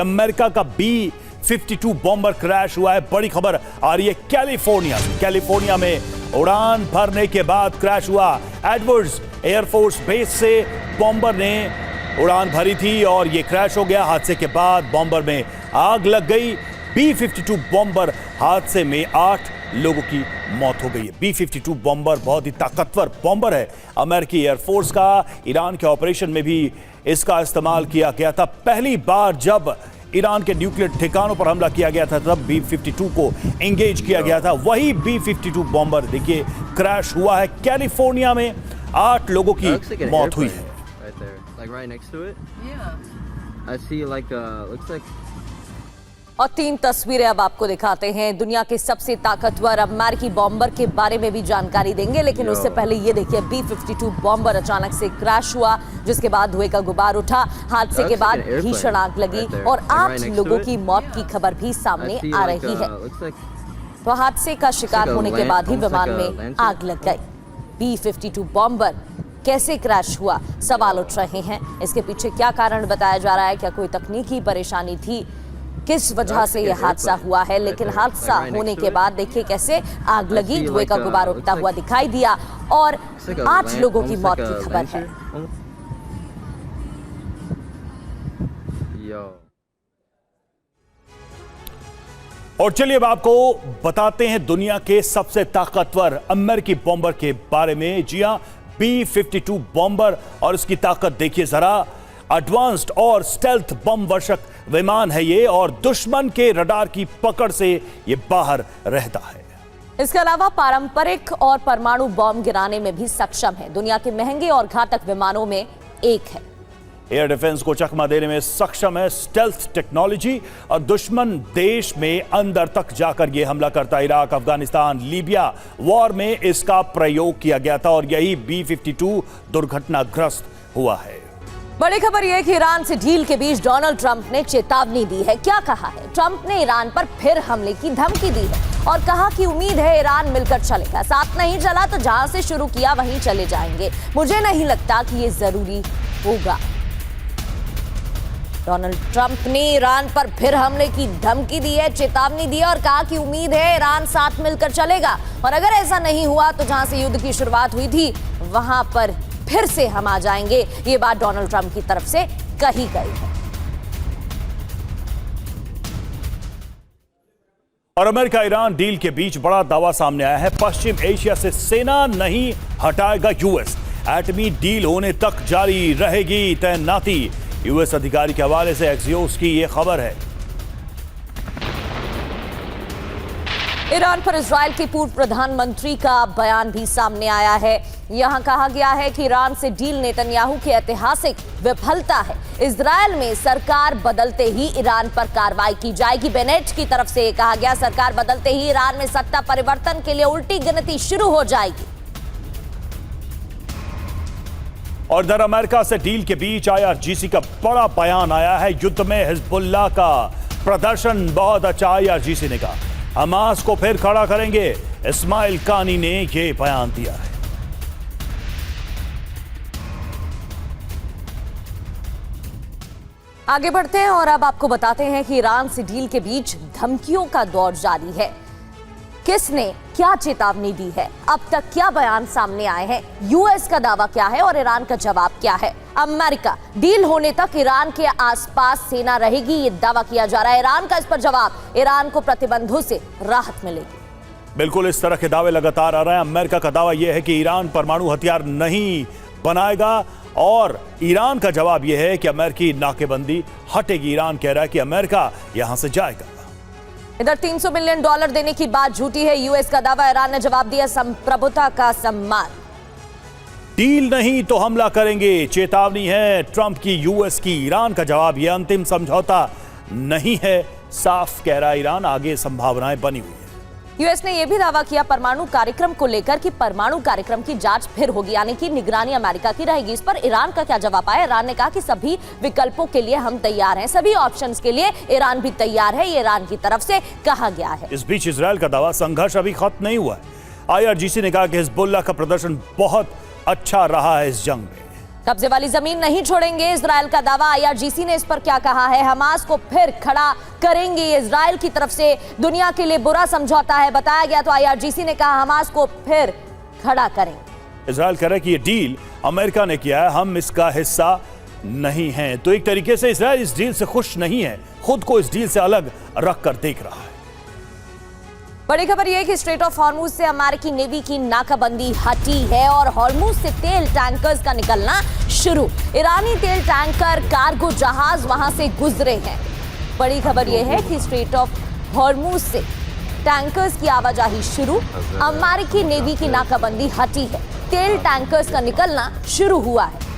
America का B-52 bomber crash हुआ है। बड़ी खबर आ रही है कैलिफोर्निया से। कैलिफोर्निया में उड़ान भरने के बाद क्रैश हुआ। एडवर्ड्स एयरफोर्स बेस से बॉम्बर ने उड़ान भरी थी और यह क्रैश हो गया। हादसे के बाद बॉम्बर में आग लग गई। B-52 बॉम्बर हादसे में 8 लोगों की मौत हो गई है। B-52 बॉम्बर बहुत ही ताकतवर बॉम्बर है अमेरिकी एयरफोर्स का। ईरान के ऑपरेशन में भी इसका इस्तेमाल किया गया था। पहली बार जब ईरान के न्यूक्लियर ठिकानों पर हमला किया गया था तब B-52 को एंगेज किया गया था। वही B-52 बॉम्बर देखिए क्रैश हुआ है कैलिफोर्निया में। 8 लोगों की मौत हुई है। और 3 तस्वीरें अब आपको दिखाते हैं। दुनिया के सबसे ताकतवर अमेरिकी बॉम्बर के बारे में भी जानकारी देंगे, लेकिन उससे पहले ये देखिए B-52 बॉम्बर अचानक से क्रैश हुआ, जिसके बाद धुएं का गुबार उठा। हादसे के बाद भीषण आग लगी और 8 लोगों की मौत की खबर भी सामने आ रही है। तो हादसे का शिकार होने के बाद ही विमान में आग लग गई। B-52 बॉम्बर कैसे क्रैश हुआ, सवाल उठ रहे हैं। इसके पीछे क्या कारण बताया जा रहा है? क्या कोई तकनीकी परेशानी थी? किस वजह से यह हादसा हुआ है? लेकिन हादसा होने के बाद देखिए कैसे आग लगी, धुएं का गुबार उठता हुआ दिखाई दिया और 8 लोगों की मौत की खबर है। और चलिए अब आपको बताते हैं दुनिया के सबसे ताकतवर अमेरिकी बॉम्बर के बारे में। जी हां, B-52 बॉम्बर और इसकी ताकत देखिए जरा। एडवांस्ड और स्टेल्थ बम वर्षक विमान है ये और दुश्मन के रडार की पकड़ से ये बाहर रहता है। इसके अलावा पारंपरिक और परमाणु बम गिराने में भी सक्षम है। दुनिया के महंगे और घातक विमानों में एक है। एयर डिफेंस को चकमा देने में सक्षम है स्टेल्थ टेक्नोलॉजी और दुश्मन देश में अंदर तक जाकर यह हमला करता। इराक, अफगानिस्तान, लीबिया वॉर में इसका प्रयोग किया गया था और यही B-52 दुर्घटनाग्रस्त हुआ है। बड़ी खबर यह है कि ईरान से डील के बीच डोनाल्ड ट्रंप ने चेतावनी दी है। क्या कहा है? ट्रंप ने ईरान पर फिर हमले की धमकी दी है और कहा कि उम्मीद है ईरान मिलकर चलेगा। साथ नहीं चला तो जहां से शुरू किया वहीं चले जाएंगे। मुझे नहीं लगता कि ये जरूरी होगा। डोनाल्ड ट्रंप ने ईरान पर फिर हमले की धमकी दी है, चेतावनी दी है और कहा कि उम्मीद है ईरान साथ मिलकर चलेगा और अगर ऐसा नहीं हुआ तो जहां से युद्ध की शुरुआत हुई थी वहां पर फिर से हम आ जाएंगे। ये बात डोनाल्ड ट्रंप की तरफ से कही गई है। और अमेरिका ईरान डील के बीच बड़ा दावा सामने आया है। पश्चिम एशिया से सेना नहीं हटाएगा यूएस। एटमी डील होने तक जारी रहेगी तैनाती। यूएस अधिकारी के हवाले से एक्सियोस की यह खबर है। ईरान पर इजराइल के पूर्व प्रधानमंत्री का बयान भी सामने आया है। यहां कहा गया है कि ईरान से डील नेतन्याहू की ऐतिहासिक विफलता है। इजराइल में सरकार बदलते ही ईरान पर कार्रवाई की जाएगी। बेनेट की तरफ से कहा गया सरकार बदलते ही ईरान में सत्ता परिवर्तन के लिए उल्टी गिनती शुरू हो जाएगी। और इधर अमेरिका से डील के बीच IRGC का बड़ा बयान आया है। युद्ध में हिजबुल्लाह का प्रदर्शन बहुत अच्छा। IRGC ने कहा हमास को फिर खड़ा करेंगे। इस्माइल कानी ने यह बयान दिया है। आगे बढ़ते हैं और अब आपको बताते हैं कि ईरान से डील के बीच धमकियों का दौर जारी है। किसने क्या चेतावनी दी है, अब तक क्या बयान सामने आए हैं, यूएस का दावा क्या है और ईरान का जवाब क्या है? अमेरिका डील होने तक ईरान के आसपास सेना रहेगी, ये दावा किया जा रहा है। ईरान का इस पर जवाब, ईरान को प्रतिबंधों से राहत मिलेगी। बिल्कुल इस तरह के दावे लगातार आ रहे हैं। अमेरिका का दावा यह है कि ईरान परमाणु हथियार नहीं बनाएगा और ईरान का जवाब यह है कि अमेरिकी नाकेबंदी हटेगी। ईरान कह रहा है कि अमेरिका यहां से जाएगा। इधर $300 मिलियन देने की बात झूठी है, यूएस का दावा। ईरान ने जवाब दिया संप्रभुता का सम्मान। डील नहीं तो हमला करेंगे, चेतावनी है ट्रंप की यूएस की। ईरान का जवाब यह अंतिम समझौता नहीं है, साफ कह रहा है ईरान, आगे संभावनाएं बनी हुई है। यूएस ने यह भी दावा किया परमाणु कार्यक्रम को लेकर कि परमाणु कार्यक्रम की जांच फिर होगी, यानी कि निगरानी अमेरिका की रहेगी। इस पर ईरान का क्या जवाब आया? ईरान ने कहा कि सभी विकल्पों के लिए हम तैयार हैं, सभी ऑप्शंस के लिए ईरान भी तैयार है, ये ईरान की तरफ से कहा गया है। इस बीच इजरायल का दावा संघर्ष अभी खत्म नहीं हुआ है। IRGC ने कहा कि हिजबुल्लाह का प्रदर्शन बहुत अच्छा रहा है इस जंग में। कब्जे वाली जमीन नहीं छोड़ेंगे, इजराइल का दावा। आईआरजीसी ने इस पर क्या कहा है? हमास को फिर खड़ा करेंगे। इजराइल की तरफ से दुनिया के लिए बुरा समझौता है बताया गया, तो आईआरजीसी ने कहा हमास को फिर खड़ा करेंगे। इजराइल कह रहा है कि ये डील अमेरिका ने किया है, हम इसका हिस्सा नहीं हैं। तो एक तरीके से इजराइल इस डील से खुश नहीं है, खुद को इस डील से अलग रख कर देख रहा है। बड़ी खबर यह है कि स्ट्रेट ऑफ हॉर्मुज से अमेरिकी नेवी की नाकाबंदी हटी है और हॉर्मुज से तेल टैंकर्स का निकलना शुरू। ईरानी तेल टैंकर, कार्गो जहाज वहां से गुजरे हैं। बड़ी खबर यह है कि स्ट्रेट ऑफ हॉर्मुज से टैंकर्स की आवाजाही शुरू, अमेरिकी नेवी की नाकाबंदी हटी है, तेल टैंकर्स का निकलना शुरू हुआ है।